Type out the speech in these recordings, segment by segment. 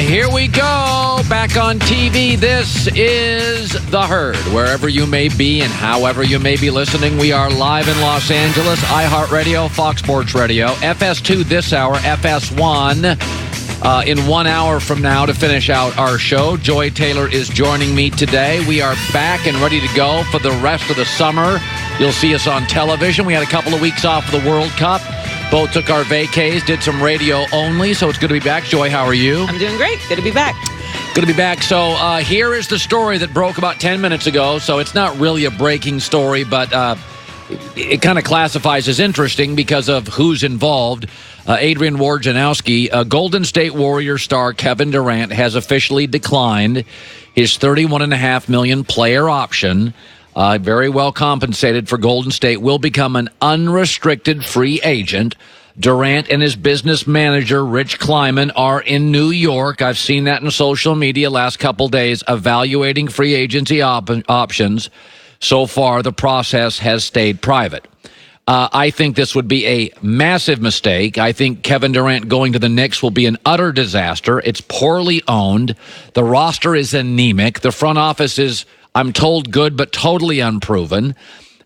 Here we go. Back on TV. This is The Herd. Wherever you may be and however you may be listening, we are live in Los Angeles, iHeartRadio, Fox Sports Radio, FS2 this hour, FS1 in 1 hour from now to finish out our show. Joy Taylor is joining me today. We are back and ready to go for the rest of the summer. You'll see us on television. We had a couple of weeks off of the World Cup. Both took our vacays, did some radio only, so it's good to be back. Joy, how are you? I'm doing great. Good to be back. Good to be back. So here is the story that broke about 10 minutes ago. So it's not really a breaking story, but it kind of classifies as interesting because of who's involved. Adrian Wojnarowski, Golden State Warrior star Kevin Durant has officially declined his $31.5 million player option. Very well compensated for Golden State, will become an unrestricted free agent. Durant and his business manager, Rich Kleiman, are in New York. I've seen that in social media last couple days, evaluating free agency options. So far, the process has stayed private. I think this would be a massive mistake. I think Kevin Durant going to the Knicks will be an utter disaster. It's poorly owned. The roster is anemic. The front office is, I'm told, good, but totally unproven.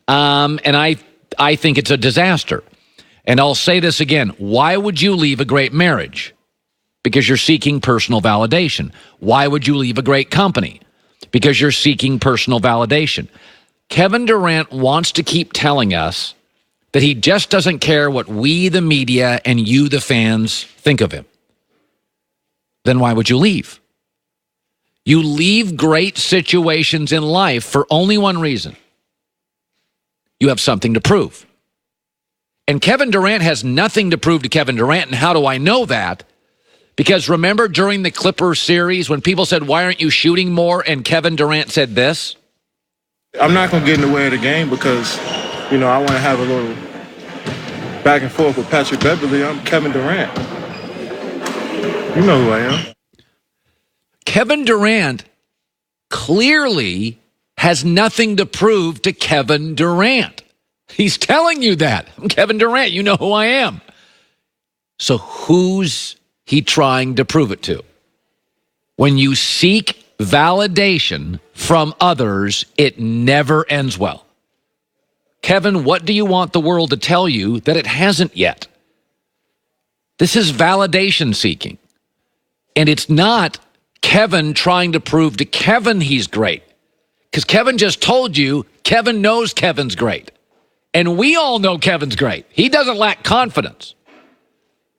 And I think it's a disaster. And I'll say this again. Why would you leave a great marriage? Because you're seeking personal validation. Why would you leave a great company? Because you're seeking personal validation. Kevin Durant wants to keep telling us that he just doesn't care what we, the media, and you, the fans, think of him. Then why would you leave? You leave great situations in life for only one reason. You have something to prove. And Kevin Durant has nothing to prove to Kevin Durant. And how do I know that? Because remember during the Clippers series when people said, why aren't you shooting more? And Kevin Durant said this. I'm not going to get in the way of the game because, I want to have a little back and forth with Patrick Beverly. I'm Kevin Durant. You know who I am. Kevin Durant clearly has nothing to prove to Kevin Durant. He's telling you that. I'm Kevin Durant. You know who I am. So who's he trying to prove it to? When you seek validation from others, it never ends well. Kevin, what do you want the world to tell you that it hasn't yet? This is validation seeking. And it's not Kevin trying to prove to Kevin he's great. Because Kevin just told you Kevin knows Kevin's great. And we all know Kevin's great. He doesn't lack confidence.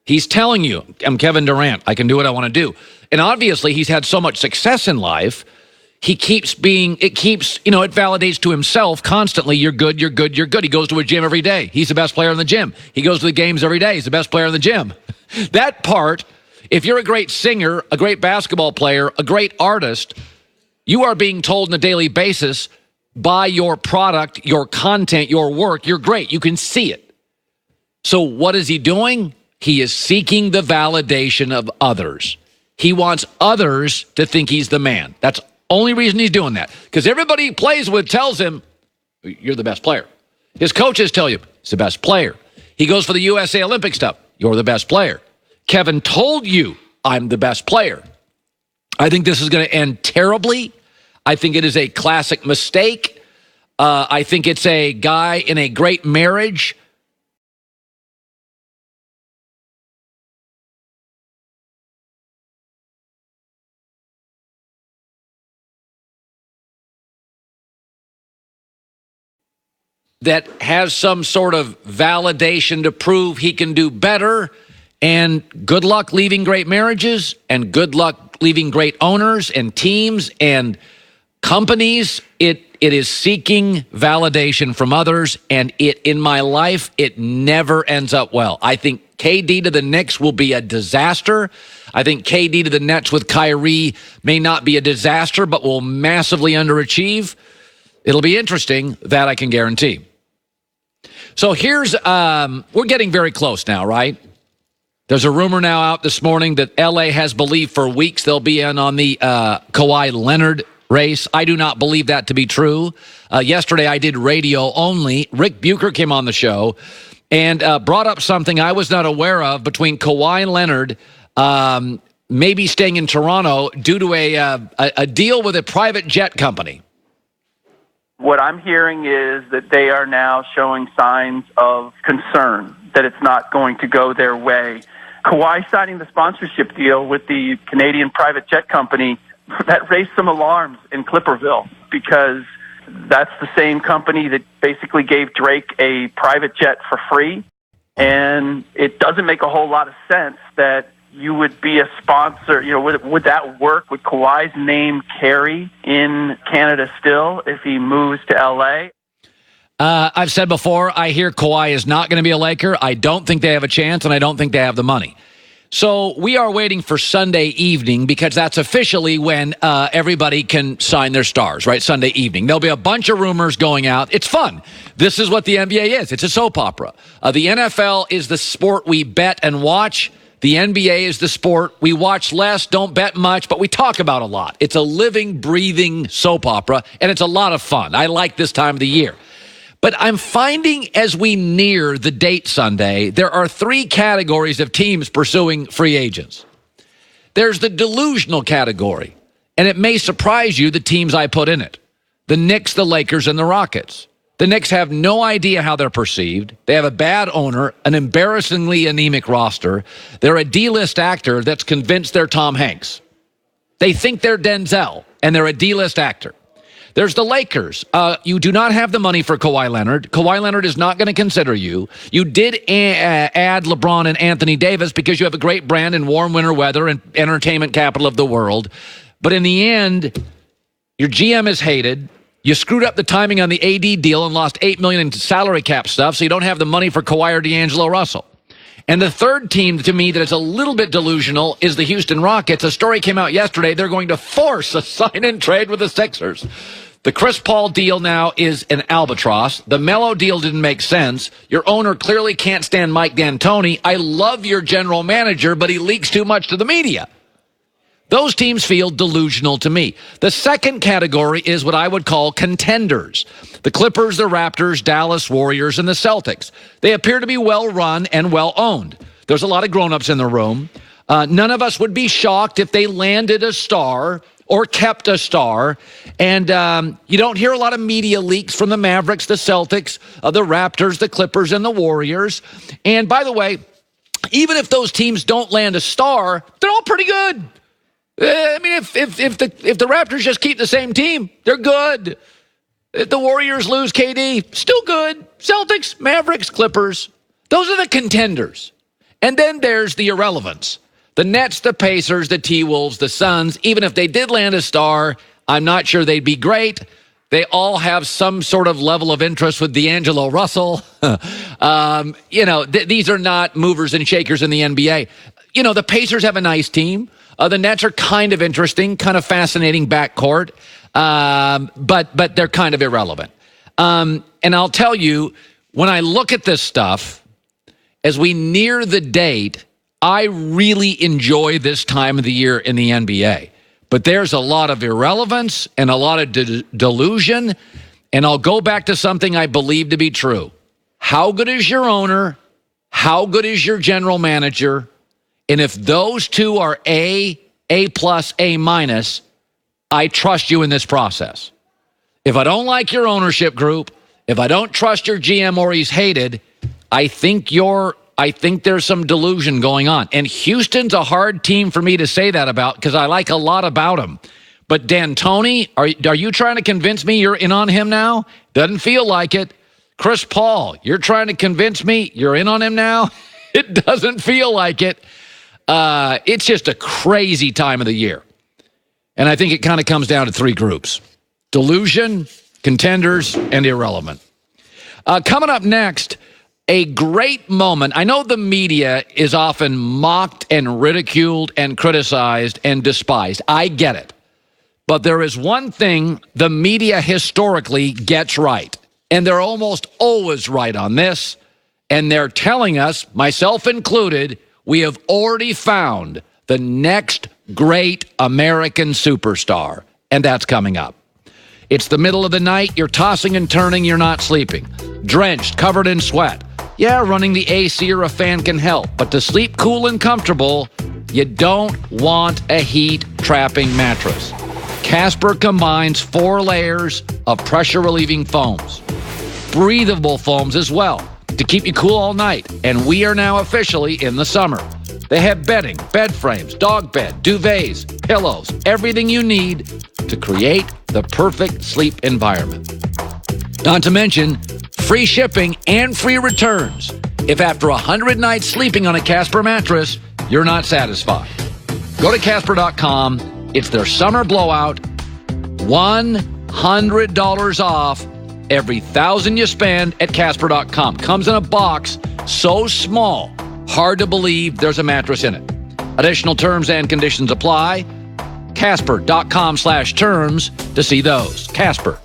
He's telling you, I'm Kevin Durant. I can do what I want to do. And obviously, he's had so much success in life. It validates to himself constantly, you're good, you're good, you're good. He goes to a gym every day. He's the best player in the gym. He goes to the games every day. He's the best player in the gym. That part, if you're a great singer, a great basketball player, a great artist, you are being told on a daily basis by your product, your content, your work, you're great. You can see it. So what is he doing? He is seeking the validation of others. He wants others to think he's the man. That's the only reason he's doing that. Because everybody he plays with tells him, you're the best player. His coaches tell you, he's the best player. He goes for the USA Olympic stuff. You're the best player. Kevin told you, I'm the best player. I think this is going to end terribly. I think it is a classic mistake. I think it's a guy in a great marriage that has some sort of validation to prove he can do better. And good luck leaving great marriages, and good luck leaving great owners and teams and companies. It is seeking validation from others, and in my life, it never ends up well. I think KD to the Knicks will be a disaster. I think KD to the Nets with Kyrie may not be a disaster, but will massively underachieve. It'll be interesting, that I can guarantee. So here's, we're getting very close now, right? There's a rumor now out this morning that LA has believed for weeks they'll be in on the Kawhi Leonard race. I do not believe that to be true. Yesterday I did radio only. Rick Bucher came on the show and brought up something I was not aware of between Kawhi and Leonard. maybe staying in Toronto due to a deal with a private jet company. What I'm hearing is that they are now showing signs of concern that it's not going to go their way. Kawhi signing the sponsorship deal with the Canadian private jet company, that raised some alarms in Clipperville, because that's the same company that basically gave Drake a private jet for free. And it doesn't make a whole lot of sense that you would be a sponsor. You know, would that work? Would Kawhi's name carry in Canada still if he moves to L.A.? I've said before, I hear Kawhi is not going to be a Laker. I don't think they have a chance, and I don't think they have the money. So we are waiting for Sunday evening, because that's officially when everybody can sign their stars, right? Sunday evening. There'll be a bunch of rumors going out. It's fun. This is what the NBA is. It's a soap opera. The NFL is the sport we bet and watch. The NBA is the sport we watch less, don't bet much, but we talk about a lot. It's a living, breathing soap opera, and it's a lot of fun. I like this time of the year. But I'm finding as we near the date Sunday, there are three categories of teams pursuing free agents. There's the delusional category, and it may surprise you the teams I put in it. The Knicks, the Lakers, and the Rockets. The Knicks have no idea how they're perceived. They have a bad owner, an embarrassingly anemic roster. They're a D-list actor that's convinced they're Tom Hanks. They think they're Denzel, and they're a D-list actor. There's the Lakers. You do not have the money for Kawhi Leonard. Kawhi Leonard is not going to consider you. You did add LeBron and Anthony Davis because you have a great brand in warm winter weather and entertainment capital of the world. But in the end, your GM is hated. You screwed up the timing on the AD deal and lost $8 million in salary cap stuff, so you don't have the money for Kawhi or D'Angelo Russell. And the third team, to me, that is a little bit delusional is the Houston Rockets. A story came out yesterday. They're going to force a sign-and trade with the Sixers. The Chris Paul deal now is an albatross. The Melo deal didn't make sense. Your owner clearly can't stand Mike D'Antoni. I love your general manager, but he leaks too much to the media. Those teams feel delusional to me. The second category is what I would call contenders. The Clippers, the Raptors, Dallas Warriors, and the Celtics. They appear to be well-run and well-owned. There's a lot of grown-ups in the room. None of us would be shocked if they landed a star or kept a star. And you don't hear a lot of media leaks from the Mavericks, the Celtics, the Raptors, the Clippers, and the Warriors. And by the way, even if those teams don't land a star, they're all pretty good. I mean, if the Raptors just keep the same team, they're good. If the Warriors lose KD, still good. Celtics, Mavericks, Clippers. Those are the contenders. And then there's the irrelevance. The Nets, the Pacers, the T-Wolves, the Suns. Even if they did land a star, I'm not sure they'd be great. They all have some sort of level of interest with D'Angelo Russell. These are not movers and shakers in the NBA. You know, the Pacers have a nice team. The Nets are kind of interesting, kind of fascinating backcourt, but they're kind of irrelevant. And I'll tell you, when I look at this stuff, as we near the date, I really enjoy this time of the year in the NBA. But there's a lot of irrelevance and a lot of delusion, and I'll go back to something I believe to be true. How good is your owner? How good is your general manager? And if those two are A+, A-, I trust you in this process. If I don't like your ownership group, if I don't trust your GM or he's hated, I think there's some delusion going on. And Houston's a hard team for me to say that about because I like a lot about him. But D'Antoni, are you trying to convince me you're in on him now? Doesn't feel like it. Chris Paul, you're trying to convince me you're in on him now? It doesn't feel like it. It's just a crazy time of the year. And I think it kind of comes down to three groups: delusion, contenders, and irrelevant. Coming up next, a great moment. I know the media is often mocked and ridiculed and criticized and despised. I get it. But there is one thing the media historically gets right, and they're almost always right on this, and they're telling us, myself included, we have already found the next great American superstar, and that's coming up. It's the middle of the night, you're tossing and turning, you're not sleeping. Drenched, covered in sweat. Yeah, running the AC or a fan can help, but to sleep cool and comfortable, You don't want a heat-trapping mattress. Casper combines 4 layers of pressure-relieving foams. Breathable foams as well to keep you cool all night. And we are now officially in the summer. They have bedding, bed frames, dog bed, duvets, pillows, everything you need to create the perfect sleep environment. Not to mention free shipping and free returns if after 100 nights sleeping on a Casper mattress, you're not satisfied. Go to Casper.com. It's their summer blowout. $100 off every $1,000 you spend at Casper.com. Comes in a box so small, hard to believe there's a mattress in it. Additional terms and conditions apply. Casper.com/terms to see those. Casper.